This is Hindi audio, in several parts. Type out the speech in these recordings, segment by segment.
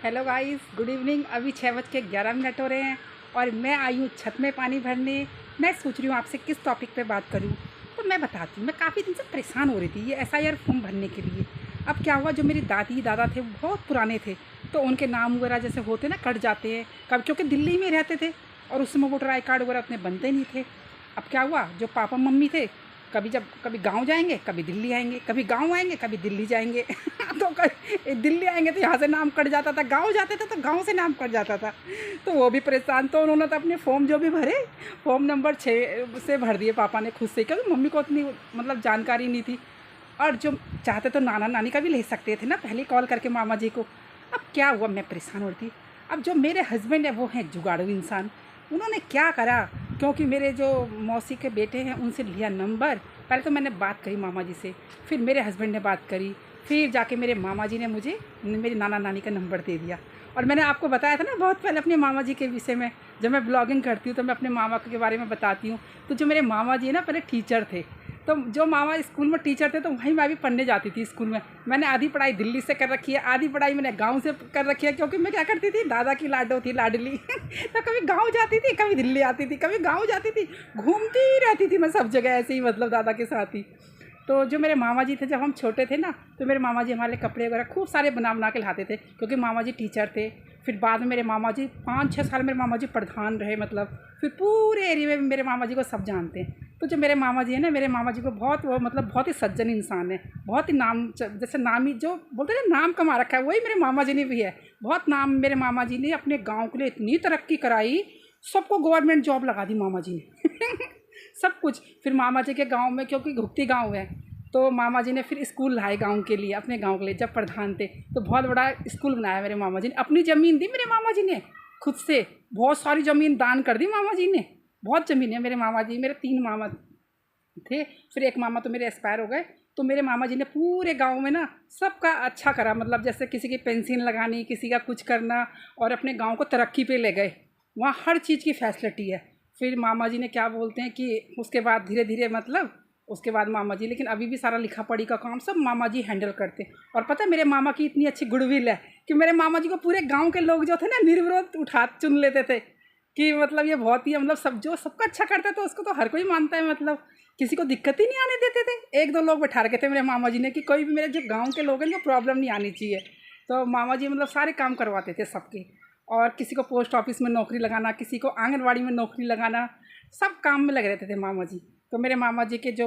Hello guys, good evening. अभी 6:11 हो रहे हैं और मैं आई हूँ छत में पानी भरने। मैं सोच रही हूँ आपसे किस टॉपिक पे बात करूँ। तो मैं बताती हूँ, मैं काफ़ी दिन से परेशान हो रही थी ये एसआईआर फॉर्म भरने के लिए। अब क्या हुआ, जो मेरी दादी दादा थे वो बहुत पुराने थे, तो उनके नाम वगैरह जैसे होते ना कट जाते हैं कब, क्योंकि दिल्ली में रहते थे और उस समय वोटर आई कार्ड वगैरह उतने बनते नहीं थे। अब क्या हुआ, जो पापा मम्मी थे कभी गांव जाएंगे, कभी दिल्ली आएंगे, कभी गांव आएंगे, कभी दिल्ली जाएंगे तो दिल्ली आएंगे तो यहाँ से नाम कट जाता था, गांव जाते थे तो गांव से नाम कट जाता था। तो वो भी परेशान, तो उन्होंने तो अपने फॉर्म जो भी भरे, फॉर्म नंबर 6 से भर दिए पापा ने खुद से, क्योंकि मम्मी को उतनी मतलब जानकारी नहीं थी। और जो चाहते तो नाना नानी का भी ले सकते थे ना, पहले कॉल करके मामा जी को। अब क्या हुआ, मैं परेशान हो रही थी। अब जो मेरे हस्बैंड है वो हैं जुगाड़ू इंसान। उन्होंने क्या करा, क्योंकि मेरे जो मौसी के बेटे हैं उनसे लिया नंबर। पहले तो मैंने बात करी मामा जी से, फिर मेरे हस्बैंड ने बात करी, फिर जाके मेरे मामा जी ने मुझे मेरी नाना नानी का नंबर दे दिया। और मैंने आपको बताया था ना बहुत पहले अपने मामा जी के विषय में, जब मैं ब्लॉगिंग करती हूँ तो मैं अपने मामा के बारे में बताती हूँ। तो जो मेरे मामा जी है ना, पहले टीचर थे। तो जो मामा स्कूल में टीचर थे तो वहीं मैं भी पढ़ने जाती थी स्कूल में। मैंने आधी पढ़ाई दिल्ली से कर रखी है, आधी पढ़ाई मैंने गांव से कर रखी है, क्योंकि मैं क्या करती थी, दादा की लाडो थी लाडली तो कभी गांव जाती थी, कभी दिल्ली आती थी, कभी गांव जाती थी, घूमती रहती थी मैं सब जगह ऐसे ही, मतलब दादा के साथ ही। तो जो मेरे मामा जी थे, जब हम छोटे थे ना, तो मेरे मामा जी हमारे लिए कपड़े वगैरह खूब सारे बना बना के लाते थे, क्योंकि मामा जी टीचर थे। फिर बाद में मेरे मामा जी 5-6 साल मेरे मामा जी प्रधान रहे, मतलब फिर पूरे एरिया में मेरे मामा जी को सब जानते हैं। तो जो मेरे मामा जी हैं ना, मेरे मामा जी को बहुत वो मतलब बहुत ही सज्जन इंसान है, बहुत ही नाम जैसे नामी जो बोलते हैं ना, नाम कमा रखा है, वही मेरे मामा जी ने भी है। बहुत नाम मेरे मामा जी ने अपने गाँव के लिए इतनी तरक्की कराई, सबको गवर्नमेंट जॉब लगा दी मामा जी ने सब कुछ। फिर मामा जी के गांव में, क्योंकि घुप्ती गांव है, तो मामा जी ने फिर स्कूल लाए गांव के लिए, अपने गांव के लिए। जब प्रधान थे तो बहुत बड़ा स्कूल बनाया मेरे मामा जी ने, अपनी ज़मीन दी मेरे मामा जी ने खुद से, बहुत सारी ज़मीन दान कर दी मामा जी ने। बहुत ज़मीन है मेरे मामा जी, मेरे 3 मामा थे, फिर एक मामा तो मेरे एक्सपायर हो गए। तो मेरे मामा जी ने पूरे गांव में ना सबका अच्छा करा, मतलब जैसे किसी की पेंशन लगानी, किसी का कुछ करना, और अपने गांव को तरक्की पे ले गए। वहाँ हर चीज़ की फैसिलिटी है। फिर मामा जी ने क्या बोलते हैं कि उसके बाद धीरे धीरे मतलब उसके बाद मामा जी, लेकिन अभी भी सारा लिखा पढ़ी का काम सब मामा जी हैंडल करते हैं। और पता है मेरे मामा की इतनी अच्छी गुडविल है कि मेरे मामा जी को पूरे गांव के लोग जो थे ना, निर्विरोध उठा चुन लेते थे, कि मतलब ये बहुत ही मतलब सब जो सबका अच्छा करता है तो उसको तो हर कोई मानता है, मतलब किसी को दिक्कत ही नहीं आने देते थे। 1-2 लोग बैठा रखे थे मेरे मामा जी ने कि कोई भी मेरे जो गांव के लोग हैं उनको प्रॉब्लम नहीं आनी चाहिए। तो मामा जी मतलब सारे काम करवाते थे सबके। और किसी को पोस्ट ऑफिस में नौकरी लगाना, किसी को आंगनवाड़ी में नौकरी लगाना, सब काम में लगे रहते थे मामा जी। तो मेरे मामा जी के जो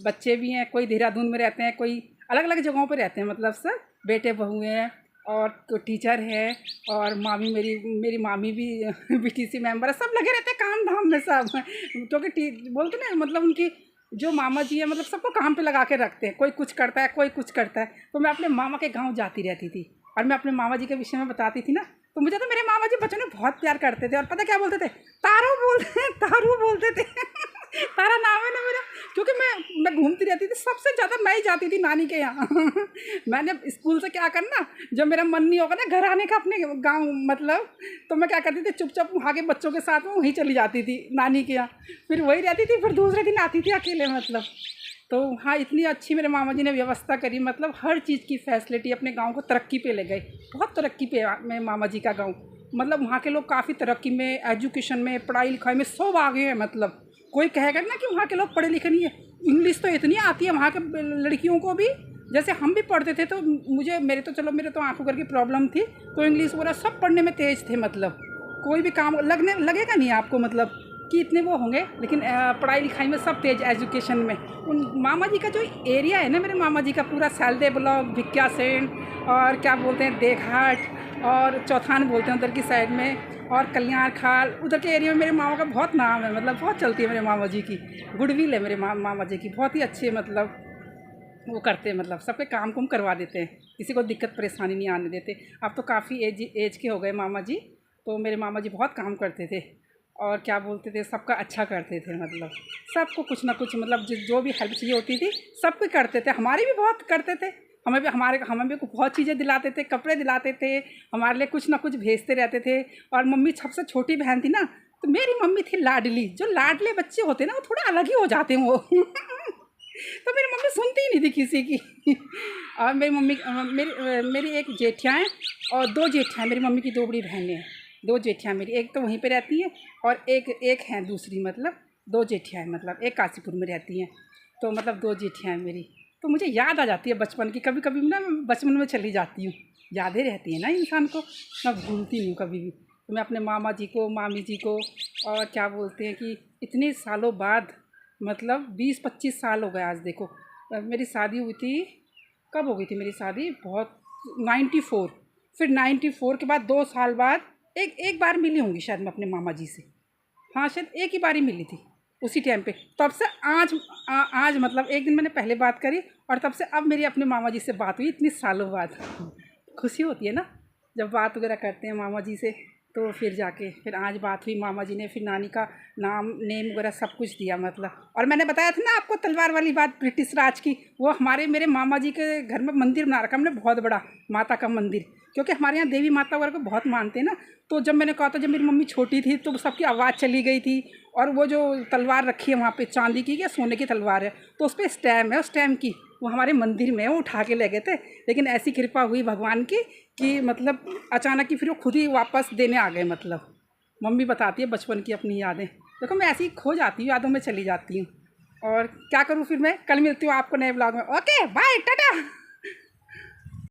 बच्चे भी हैं, कोई देहरादून में रहते हैं, कोई अलग अलग जगहों पर रहते हैं, मतलब सब बेटे बहू हैं, और कोई टीचर है, और मामी मेरी मेरी मामी भी बीटीसी मेंबर है। सब लगे रहते हैं काम धाम में सब, क्योंकि बोलते ना मतलब उनकी जो मामा जी है मतलब सबको काम पे लगा के रखते हैं, कोई कुछ करता है, कोई कुछ करता है। तो मैं अपने मामा के गांव जाती रहती थी और मैं अपने मामा जी के विषय में बताती थी ना, तो मुझे तो मेरे मामा जी बच्चों ने बहुत प्यार करते थे। और पता क्या बोलते थे, तारू बोलते तारू बोलते थे तारा नाम है ना मेरा, क्योंकि मैं घूमती रहती थी, सबसे ज़्यादा मैं ही जाती थी नानी के यहाँ मैंने स्कूल से क्या करना, जब मेरा मन नहीं होगा ना घर आने का अपने गांव, मतलब तो मैं क्या करती थी, चुपचाप वहाँ के बच्चों के साथ में वहीं चली जाती थी नानी के यहाँ। फिर वही रहती थी, फिर दूसरे दिन आती थी अकेले, मतलब। तो हाँ, इतनी अच्छी मेरे मामा जी ने व्यवस्था करी, मतलब हर चीज़ की फैसिलिटी, अपने गांव को तरक्की पे ले गए। बहुत तरक्की पे मेरे मामा जी का गांव, मतलब वहाँ के लोग काफ़ी तरक्की में, एजुकेशन में, पढ़ाई लिखाई में सब आगे हैं। मतलब कोई कहेगा ना कि वहाँ के लोग पढ़े लिखे नहीं है, इंग्लिश तो इतनी आती है वहाँ के लड़कियों को भी। जैसे हम भी पढ़ते थे तो मेरे तो आंखों कर की प्रॉब्लम थी, तो इंग्लिश वगैरह सब पढ़ने में तेज़ थे। मतलब कोई भी काम लगेगा नहीं आपको, मतलब कि इतने वो होंगे, लेकिन पढ़ाई लिखाई में सब तेज, एजुकेशन में। उन मामा जी का जो एरिया है ना, मेरे मामा जी का पूरा सैलदे ब्लॉक, भिक्या सेन, और क्या बोलते हैं देघाट, और चौथान बोलते हैं उधर की साइड में, और कल्याण खाल, उधर के एरिया में मेरे मामा का बहुत नाम है, मतलब बहुत चलती है मेरे मामा जी की गुडविल है, मेरे मामा जी की बहुत ही अच्छे, मतलब वो करते हैं, मतलब सबके काम कुम करवा देते हैं, किसी को दिक्कत परेशानी नहीं आने देते। अब तो काफ़ी एज के हो गए मामा जी, तो मेरे मामा जी बहुत काम करते थे, और क्या बोलते थे, सबका अच्छा करते थे, मतलब सबको कुछ ना कुछ, मतलब जो भी हेल्प चाहिए होती थी सब कुछ करते थे। हमारी भी बहुत करते थे, हमें भी बहुत चीज़ें दिलाते थे, कपड़े दिलाते थे, हमारे लिए कुछ ना कुछ भेजते रहते थे। और मम्मी सबसे छोटी बहन थी ना, तो मेरी मम्मी थी लाडली। जो लाडले बच्चे होते हैं ना, वो थोड़ा अलग ही हो जाते हैं वो तो मेरी मम्मी सुनती ही नहीं थी किसी की। और मेरी मम्मी मेरी एक जेठियाँ हैं और 2 जेठियाँ, मेरी मम्मी की 2 बड़ी बहनें हैं। 2 जेठियाँ मेरी, एक तो वहीं पे रहती हैं और एक हैं दूसरी, मतलब 2 जेठियाँ हैं, मतलब एक काशीपुर में रहती हैं। तो मतलब 2 जेठियाँ हैं मेरी। तो मुझे याद आ जाती है बचपन की, कभी-कभी ना मैं बचपन में चली जाती हूँ। यादें रहती हैं ना इंसान को, मैं भूलती नहीं हूँ कभी भी। तो मैं अपने मामा जी को, मामी जी को, और क्या बोलते हैं कि इतने सालों बाद, मतलब 20-25 साल हो गए आज देखो। मेरी शादी हुई थी, कब हो गई थी मेरी शादी, बहुत 94, फिर 94 के बाद 2 साल बाद एक एक बार मिली होंगी शायद मैं अपने मामा जी से। हाँ, शायद एक ही बार ही मिली थी उसी टाइम पे। तब से आज मतलब एक दिन मैंने पहले बात करी और तब से अब मेरी अपने मामा जी से बात हुई इतने सालों बाद। खुशी होती है ना जब बात वगैरह करते हैं मामा जी से। तो फिर जाके फिर आज बात हुई, मामा जी ने फिर नानी का नेम वगैरह सब कुछ दिया मतलब। और मैंने बताया था ना आपको तलवार वाली बात ब्रिटिश राज की, वो मेरे मामा जी के घर में मंदिर बना रखा हमने बहुत बड़ा, माता का मंदिर, क्योंकि हमारे यहाँ देवी माता वगैरह को बहुत मानते हैं ना। तो जब मैंने कहा था जब मेरी मम्मी छोटी थी तो सबकी आवाज़ चली गई थी, और वो जो तलवार रखी है वहाँ पे चांदी की या सोने की तलवार है, तो उस पर स्टैम्प है उस टाइम की, वो हमारे मंदिर में वो उठा के ले गए थे। लेकिन ऐसी कृपा हुई भगवान की कि मतलब अचानक ही फिर वो खुद ही वापस देने आ गए। मतलब मम्मी बताती है बचपन की अपनी यादें। देखो मैं ऐसी ही खो जाती हूँ, यादों में चली जाती हूँ। और क्या करूँ, फिर मैं कल मिलती हूँ आपको नए ब्लॉग में। Okay bye, Tata.